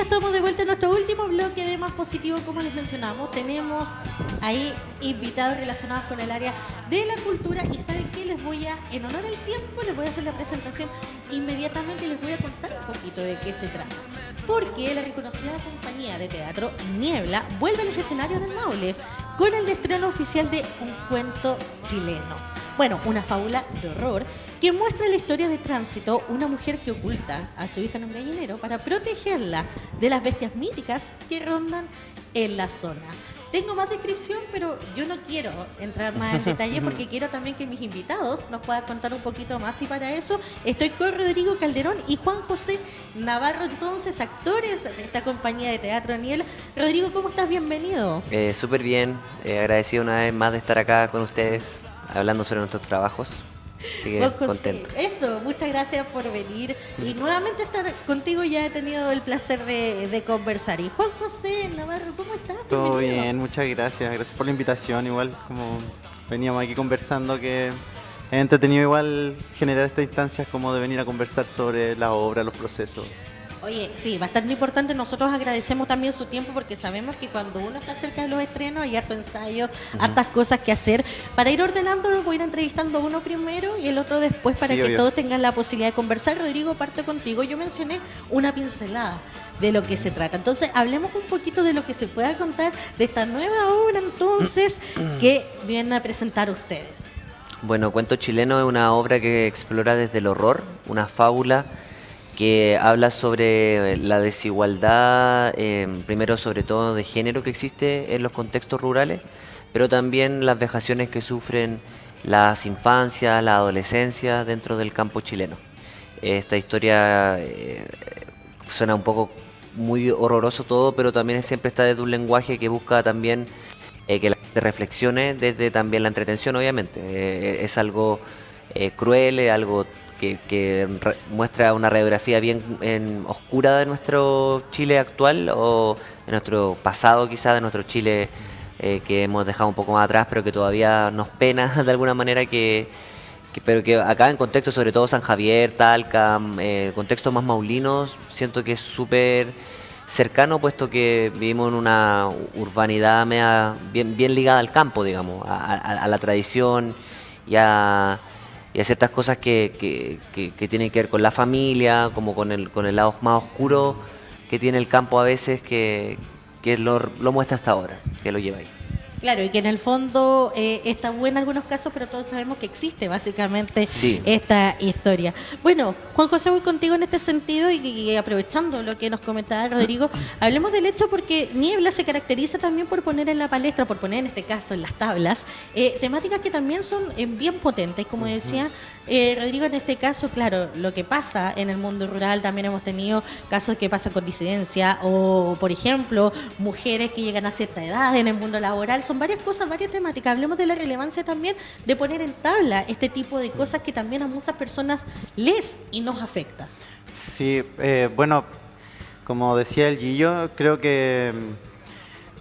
estamos de vuelta en nuestro último bloque de Más Positivo, como les mencionamos. Tenemos ahí invitados relacionados con el área de la cultura y ¿saben qué? En honor al tiempo, les voy a hacer la presentación inmediatamente y les voy a contar un poquito de qué se trata. Porque la reconocida compañía de teatro Niebla vuelve a los escenarios del Maule con el estreno oficial de Un cuento chileno. Bueno, una fábula de horror que muestra la historia de Tránsito, una mujer que oculta a su hija en un gallinero para protegerla de las bestias míticas que rondan en la zona. Tengo más descripción, pero yo no quiero entrar más en detalle porque quiero también que mis invitados nos puedan contar un poquito más y para eso estoy con Rodrigo Calderón y Juan José Navarro, entonces actores de esta compañía de teatro Niebla. Rodrigo, ¿cómo estás? Bienvenido. Súper bien, agradecido una vez más de estar acá con ustedes hablando sobre nuestros trabajos. Así que José, contento. eso, muchas gracias por venir y nuevamente estar contigo. Ya he tenido el placer de conversar. Y Juan José Navarro, ¿cómo estás? Todo Bienvenido. bien, muchas gracias. Gracias por la invitación. Igual como veníamos aquí conversando, que es entretenido igual generar estas instancias como de venir a conversar sobre la obra, los procesos. Oye, sí, bastante importante. Nosotros agradecemos también su tiempo porque sabemos que cuando uno está cerca de los estrenos hay harto ensayo, hartas cosas que hacer. Para ir ordenándolo voy a ir entrevistando uno primero y el otro después para Sí, que obvio. todos tengan la posibilidad de conversar. Rodrigo, parte contigo. Yo mencioné una pincelada de lo que se trata. Entonces, hablemos un poquito de lo que se pueda contar de esta nueva obra entonces que vienen a presentar ustedes. Bueno, Cuento Chileno es una obra que explora desde el horror, una fábula que habla sobre la desigualdad, primero sobre todo de género que existe en los contextos rurales, pero también las vejaciones que sufren las infancias, la adolescencia dentro del campo chileno. Esta historia suena un poco muy horroroso todo, pero también siempre está desde un lenguaje que busca también que la gente reflexione desde también la entretención, obviamente. Es algo cruel, es algo que muestra una radiografía bien oscura de nuestro Chile actual o de nuestro pasado quizás, de nuestro Chile que hemos dejado un poco más atrás, pero que todavía nos pena de alguna manera pero que acá en contexto, sobre todo San Javier, Talca, contextos más maulinos, siento que es súper cercano, puesto que vivimos en una urbanidad bien ligada al campo, digamos, a la tradición y a ciertas cosas que tienen que ver con la familia, como con el lado más oscuro que tiene el campo a veces, que lo muestra hasta ahora, que lo lleva ahí. Claro, y que en el fondo está buena en algunos casos, pero todos sabemos que existe básicamente Sí. esta historia. Bueno, Juan José, voy contigo en este sentido y aprovechando lo que nos comentaba Rodrigo, hablemos del hecho porque Niebla se caracteriza también por poner en la palestra, por poner en este caso en las tablas, temáticas que también son bien potentes, como decía Rodrigo, en este caso, claro, lo que pasa en el mundo rural, también hemos tenido casos que pasan con disidencia o, por ejemplo, mujeres que llegan a cierta edad en el mundo laboral. Son varias cosas, varias temáticas. Hablemos de la relevancia también de poner en tabla este tipo de cosas que también a muchas personas les y nos afecta. Sí, bueno, como decía el Gillo, creo que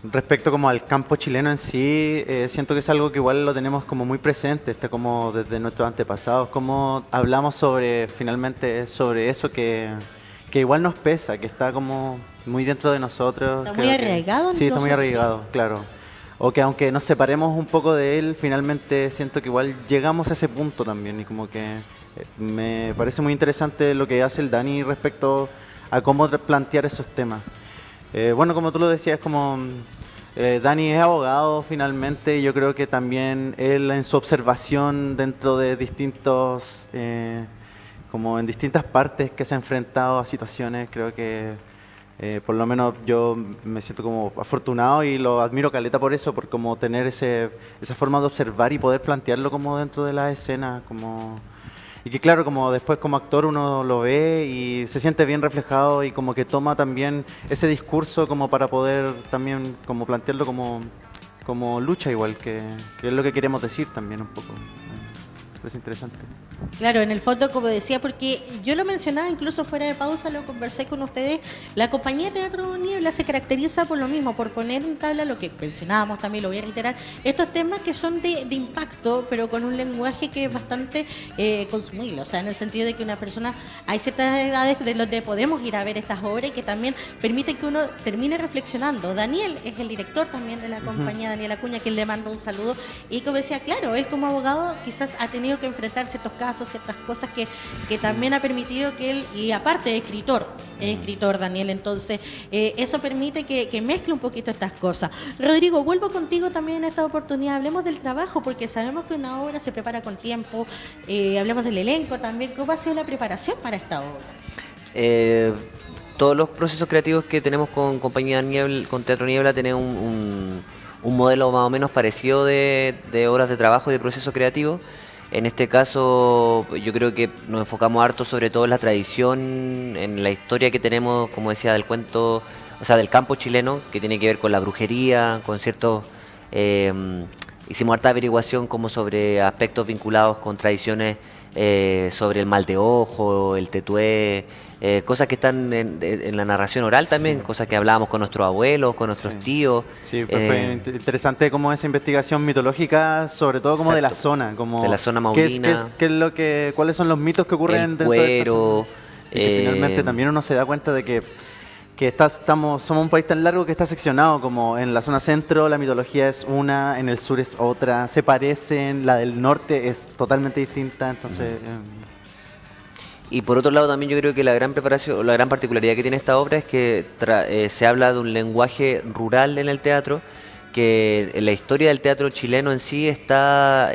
respecto como al campo chileno en sí, siento que es algo que igual lo tenemos como muy presente, está como desde nuestros antepasados, como hablamos finalmente sobre eso que igual nos pesa, que está como muy dentro de nosotros. Está muy creo que- arraigado en Sí, está muy nosotros, arraigado, claro. O que aunque nos separemos un poco de él, finalmente siento que igual llegamos a ese punto también y como que me parece muy interesante lo que hace el Dani respecto a cómo plantear esos temas. Bueno, como tú lo decías, como Dani es abogado finalmente, y yo creo que también él en su observación dentro de como en distintas partes que se ha enfrentado a situaciones, creo que por lo menos yo me siento como afortunado y lo admiro caleta por eso, por como tener esa forma de observar y poder plantearlo como dentro de la escena, como... Y que claro, como después como actor uno lo ve y se siente bien reflejado y como que toma también ese discurso como para poder también como plantearlo como lucha igual, que es lo que queremos decir también un poco. Es interesante. Claro, en el fondo, como decía, porque yo lo mencionaba incluso fuera de pausa, lo conversé con ustedes, la compañía Teatro Niebla se caracteriza por lo mismo, por poner en tabla lo que mencionábamos, también lo voy a reiterar, estos temas que son de impacto, pero con un lenguaje que es bastante consumible, o sea, en el sentido de que una persona, hay ciertas edades de donde podemos ir a ver estas obras y que también permiten que uno termine reflexionando. Daniel es el director también de la compañía, Daniel Acuña, que le mando un saludo, y como decía, claro, él como abogado quizás ha tenido que enfrentar ciertos casos, ciertas cosas que también ha permitido que él, y aparte es escritor Daniel, entonces eso permite que mezcle un poquito estas cosas. Rodrigo, vuelvo contigo también en esta oportunidad, hablemos del trabajo, porque sabemos que una obra se prepara con tiempo, hablemos del elenco también, ¿cómo ha sido la preparación para esta obra? Todos los procesos creativos que tenemos con Compañía Niebla, con Teatro Niebla, tienen un modelo más o menos parecido de horas de trabajo y de proceso creativo. En este caso, yo creo que nos enfocamos harto sobre todo en la tradición, en la historia que tenemos, como decía, del cuento, o sea, del campo chileno, que tiene que ver con la brujería, con ciertos... hicimos harta averiguación como sobre aspectos vinculados con tradiciones sobre el mal de ojo, el tetué, cosas que están en la narración oral también, cosas que hablábamos con nuestros abuelos, con nuestros tíos. Sí, pues fue interesante como esa investigación mitológica, sobre todo como de la zona, como de la zona maurina. ¿Cuáles son los mitos que ocurren el dentro cuero, de esta zona? Y que finalmente también uno se da cuenta de que somos un país tan largo que está seccionado, como en la zona centro la mitología es una, en el sur es otra, se parecen, la del norte es totalmente distinta, entonces... Y por otro lado también yo creo que la gran preparación, la gran particularidad que tiene esta obra es que se habla de un lenguaje rural en el teatro, que la historia del teatro chileno en sí está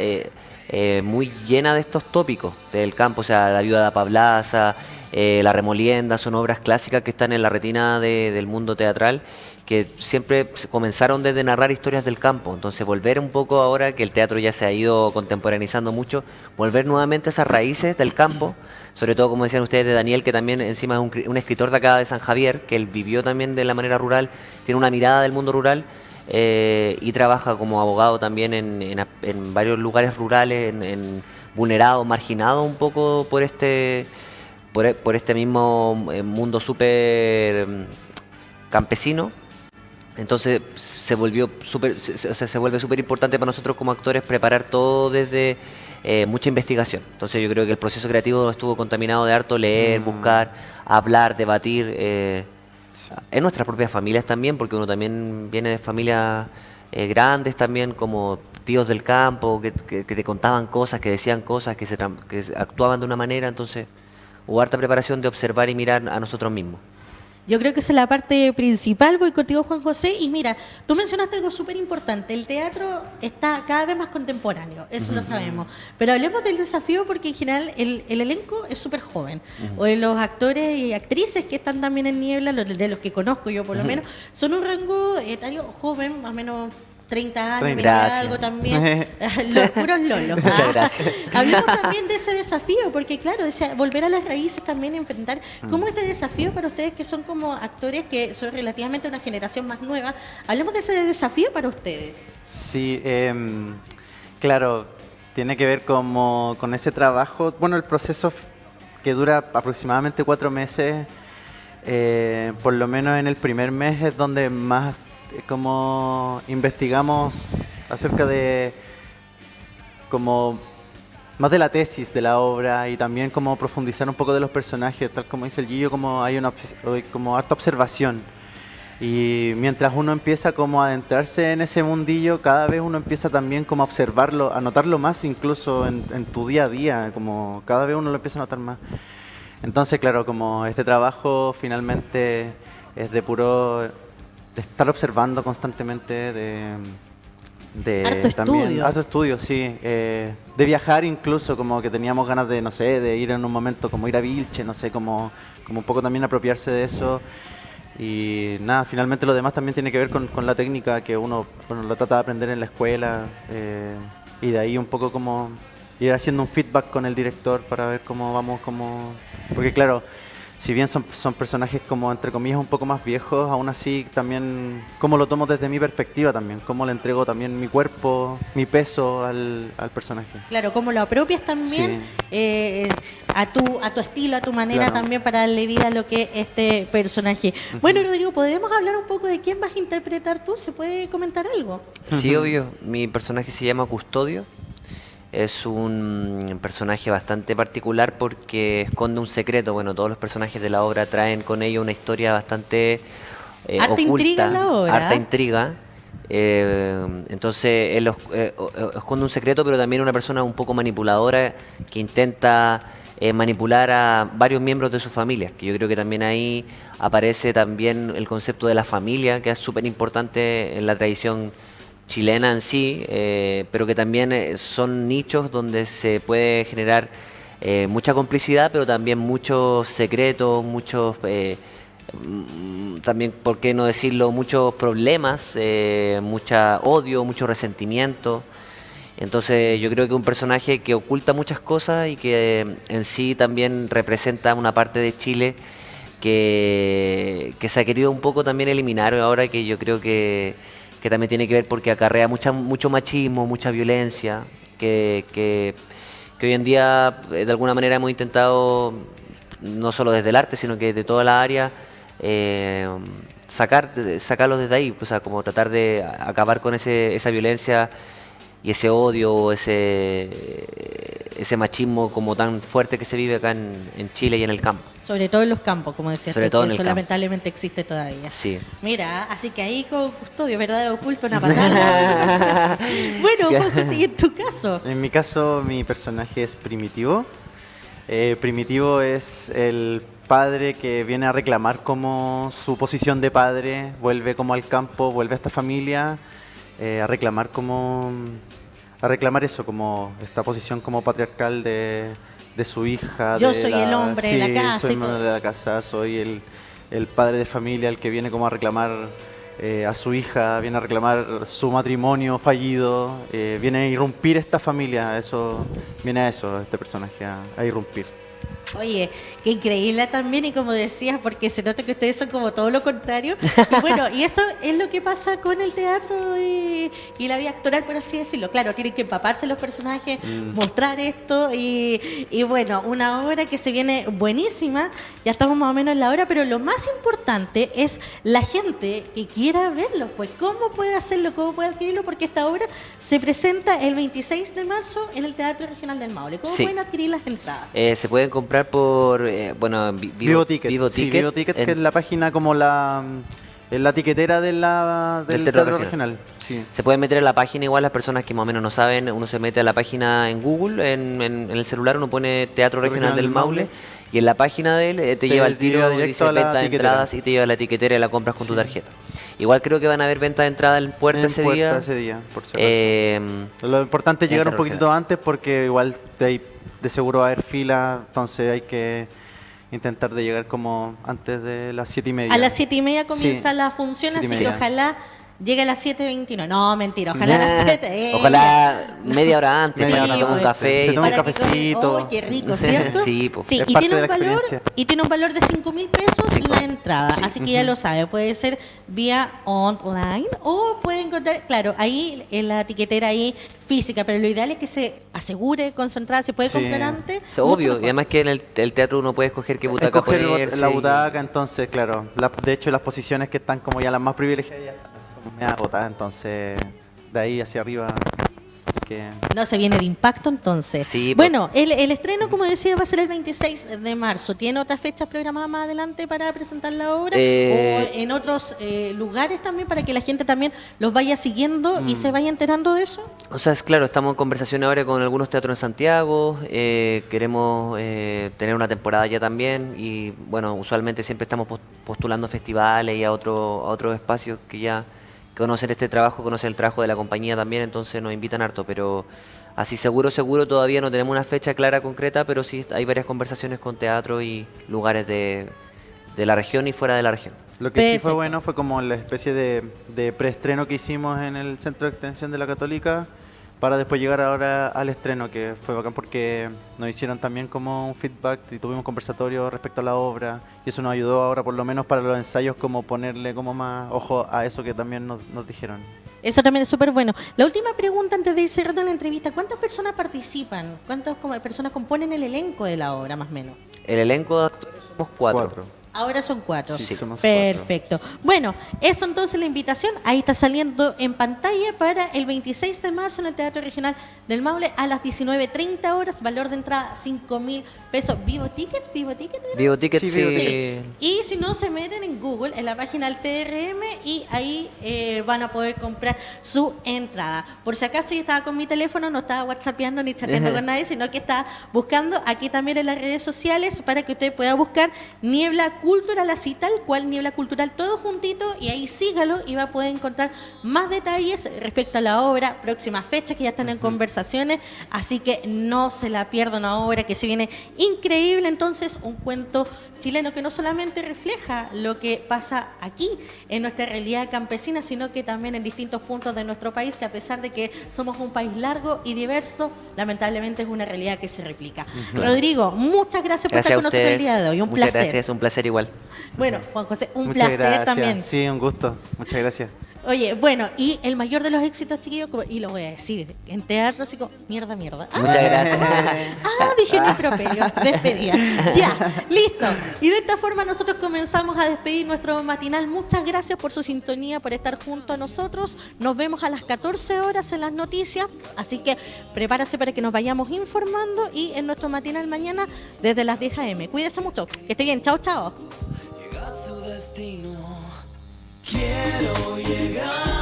muy llena de estos tópicos del campo, o sea, La viuda de Pablaza, La Remolienda, son obras clásicas que están en la retina del mundo teatral, que siempre comenzaron desde narrar historias del campo. Entonces volver un poco ahora que el teatro ya se ha ido contemporaneizando mucho, volver nuevamente a esas raíces del campo, sobre todo como decían ustedes de Daniel, que también encima es un escritor de acá de San Javier, que él vivió también de la manera rural, tiene una mirada del mundo rural, y trabaja como abogado también en varios lugares rurales, vulnerados, marginados un poco por este mismo mundo súper campesino. Entonces se vuelve súper importante para nosotros como actores preparar todo desde mucha investigación. Entonces yo creo que el proceso creativo estuvo contaminado de harto leer, buscar, hablar, debatir, en nuestras propias familias también, porque uno también viene de familias grandes también, como tíos del campo, que te contaban cosas, que decían cosas, que actuaban de una manera. Entonces hubo harta preparación de observar y mirar a nosotros mismos. Yo creo que esa es la parte principal. Voy contigo, Juan José. Y mira, tú mencionaste algo súper importante. El teatro está cada vez más contemporáneo, eso lo sabemos. Pero hablemos del desafío porque en general el elenco es súper joven. O de los actores y actrices que están también en Niebla, de los que conozco yo por lo menos, son un rango etario joven, más o menos 30 años, 20 algo también. Los puros lolos. Muchas gracias. Hablemos también de ese desafío, porque claro, volver a las raíces también, enfrentar. ¿Cómo este desafío para ustedes que son como actores que son relativamente una generación más nueva? Hablemos de ese desafío para ustedes. Sí, claro, tiene que ver con ese trabajo. Bueno, el proceso que dura aproximadamente 4 meses, por lo menos en el primer mes es donde más como investigamos acerca de como más de la tesis de la obra y también como profundizar un poco de los personajes, tal como dice el Gillo, como hay como harta observación. Y mientras uno empieza como a adentrarse en ese mundillo, cada vez uno empieza también como a observarlo, a notarlo más incluso en tu día a día, como cada vez uno lo empieza a notar más. Entonces, claro, como este trabajo finalmente es de estar observando constantemente, harto estudio. Harto estudio, sí. De viajar incluso, como que teníamos ganas de, no sé, de ir en un momento, como ir a Vilche, no sé, como un poco también apropiarse de eso. Y nada, finalmente lo demás también tiene que ver con la técnica que uno lo trata de aprender en la escuela, y de ahí un poco como ir haciendo un feedback con el director para ver cómo vamos, porque claro, si bien son personajes como entre comillas un poco más viejos, aún así también cómo lo tomo desde mi perspectiva también, cómo le entrego también mi cuerpo, mi peso al personaje. Claro, cómo lo apropias también a tu estilo, a tu manera Claro. también para darle vida a lo que es este personaje. Bueno, Rodrigo, ¿podemos hablar un poco de quién vas a interpretar tú? ¿Se puede comentar algo? Sí, obvio. Mi personaje se llama Custodio. Es un personaje bastante particular porque esconde un secreto. Bueno, todos los personajes de la obra traen con ellos una historia bastante Harta oculta, intriga en la obra. harta intriga. Entonces él esconde un secreto, pero también una persona un poco manipuladora que intenta manipular a varios miembros de su familia. Que yo creo que también ahí aparece también el concepto de la familia, que es súper importante en la tradición chilena en sí, pero que también son nichos donde se puede generar mucha complicidad, pero también muchos secretos, muchos, también, ¿por qué no decirlo?, muchos problemas, mucha odio, mucho resentimiento. Entonces yo creo que un personaje que oculta muchas cosas y que en sí también representa una parte de Chile que se ha querido un poco también eliminar ahora, que yo creo que también tiene que ver porque acarrea mucho machismo, mucha violencia, que hoy en día de alguna manera hemos intentado, no solo desde el arte, sino que de toda la área, sacarlos desde ahí, o sea, como tratar de acabar con esa violencia y ese odio, ese machismo como tan fuerte que se vive acá en Chile y en el campo. Sobre todo en los campos, como decías Sobre tú, todo que en el eso campo. lamentablemente existe todavía. Sí. Mira, así que ahí con Custodio, ¿verdad? Oculto una patada. Bueno, Sí. vamos a seguir tu caso. En mi caso, mi personaje es Primitivo. Primitivo es el padre que viene a reclamar como su posición de padre, vuelve como al campo, vuelve a esta familia, a reclamar eso, como esta posición como patriarcal de su hija. Yo soy el hombre de la casa soy y el hombre todo. de la casa, soy el padre de familia, el que viene como a reclamar a su hija, viene a reclamar su matrimonio fallido, viene a irrumpir esta familia, viene a eso, este personaje, a irrumpir. Oye, qué increíble también, y como decías, porque se nota que ustedes son como todo lo contrario. Y bueno, y eso es lo que pasa con el teatro y la vida actoral, por así decirlo. Claro, tienen que empaparse los personajes, mostrar esto, y bueno, una obra que se viene buenísima, ya estamos más o menos en la hora, pero lo más importante es la gente que quiera verlo, pues cómo puede hacerlo, cómo puede adquirirlo, porque esta obra se presenta el 26 de marzo en el Teatro Regional del Maule. ¿Cómo Sí. pueden adquirir las entradas? Se pueden comprar por, bueno, Vivo Ticket. Sí, Vivo Ticket, que es la página como la tiquetera del Teatro Regional. Sí. Se pueden meter a la página, igual las personas que más o menos no saben, uno se mete a la página en Google, en el celular uno pone Teatro Regional del Maule, y en la página de él te lleva al tiro, directo dice a la venta de tiquetera. entradas y te lleva a la tiquetera y la compras con tu tarjeta. Igual creo que van a haber venta de entrada en puerta ese día. Por si acaso. Lo importante es llegar un Teatro poquito antes porque igual de seguro va a haber fila, entonces hay que intentar de llegar como antes de las 7:30. A las 7:30 comienza Sí, la función, 7:30. así que ojalá llegue a las 7:29. No, mentira, ojalá a las 7. Ojalá media hora antes, Media para hora que tome un antes. café. Se y toma un para que cafecito. come- ¡Oh, qué rico, ¿cierto? Sí, pues. Sí, Es y parte tiene de un la valor experiencia. de 5.000 pesos Sí, la entrada, sí. así que ya lo sabe, puede ser vía online o puede encontrar, claro, ahí en la tiquetera ahí física, pero lo ideal es que se asegure con su entrada, se puede Sí. comprar antes. O sea, mucho obvio, mejor. y además que en el teatro uno puede escoger qué butaca Escoger ponerse. la y- butaca, entonces, claro. De hecho, las posiciones que están como ya las más privilegiadas ya están así como media agotadas, entonces de ahí hacia arriba. Que No se viene de impacto entonces. Sí, bueno, el estreno, como decía, va a ser el 26 de marzo. ¿Tiene otras fechas programadas más adelante para presentar la obra? ¿O en otros lugares también para que la gente también los vaya siguiendo y se vaya enterando de eso? O sea, es claro, estamos en conversación ahora con algunos teatros en Santiago, queremos tener una temporada ya también y bueno, usualmente siempre estamos postulando festivales y a otros espacios que ya conocen este trabajo, conocen el trabajo de la compañía también, entonces nos invitan harto, pero así seguro todavía no tenemos una fecha clara, concreta, pero sí hay varias conversaciones con teatro y lugares de la región y fuera de la región. Lo que sí Perfecto. fue bueno fue como la especie de preestreno que hicimos en el Centro de Extensión de la Católica. para después llegar ahora al estreno, que fue bacán porque nos hicieron también como un feedback y tuvimos un conversatorio respecto a la obra, y eso nos ayudó ahora por lo menos para los ensayos como ponerle como más ojo a eso que también nos dijeron. Eso también es súper bueno. La última pregunta antes de ir cerrando la entrevista, ¿cuántas personas participan? ¿Cuántas personas componen el elenco de la obra más o menos? El elenco de actores somos 4. Ahora son 4. Sí, somos Perfecto. Bueno, eso entonces la invitación. Ahí está saliendo en pantalla para el 26 de marzo en el Teatro Regional del Maule a las 19:30 horas. Valor de entrada 5.000 pesos. ¿Vivo Tickets? ¿Vivo Tickets? Vivo Tickets, Sí, sí. Vivo Sí. Y si no, se meten en Google, en la página del TRM, y ahí van a poder comprar su entrada. Por si acaso yo estaba con mi teléfono, no estaba whatsappeando ni chateando con nadie, sino que estaba buscando aquí también en las redes sociales para que usted pueda buscar Niebla Cultural, así tal cual, Niebla Cultural, todo juntito, y ahí sígalo y va a poder encontrar más detalles respecto a la obra, próximas fechas que ya están en conversaciones, así que no se la pierda, una obra que se viene increíble. Entonces, un cuento chileno que no solamente refleja lo que pasa aquí en nuestra realidad campesina, sino que también en distintos puntos de nuestro país, que a pesar de que somos un país largo y diverso, lamentablemente es una realidad que se replica. Rodrigo, muchas gracias por estar con nosotros el día de hoy, un Muchas placer. gracias, un placer igual. Bueno, Juan José, un Muchas placer gracias. también. Sí, un gusto. Muchas gracias. Oye, bueno, y el mayor de los éxitos, chiquillos, y lo voy a decir, en teatro, así como, mierda. Muchas gracias. Dije un improperio, despedida. Ya, listo. Y de esta forma nosotros comenzamos a despedir nuestro matinal. Muchas gracias por su sintonía, por estar junto a nosotros. Nos vemos a las 14 horas en las noticias, así que prepárase para que nos vayamos informando, y en nuestro matinal mañana desde las 10 a.m. Cuídese mucho, que esté bien. Chao, chao. Llega a su destino. Quiero llegar.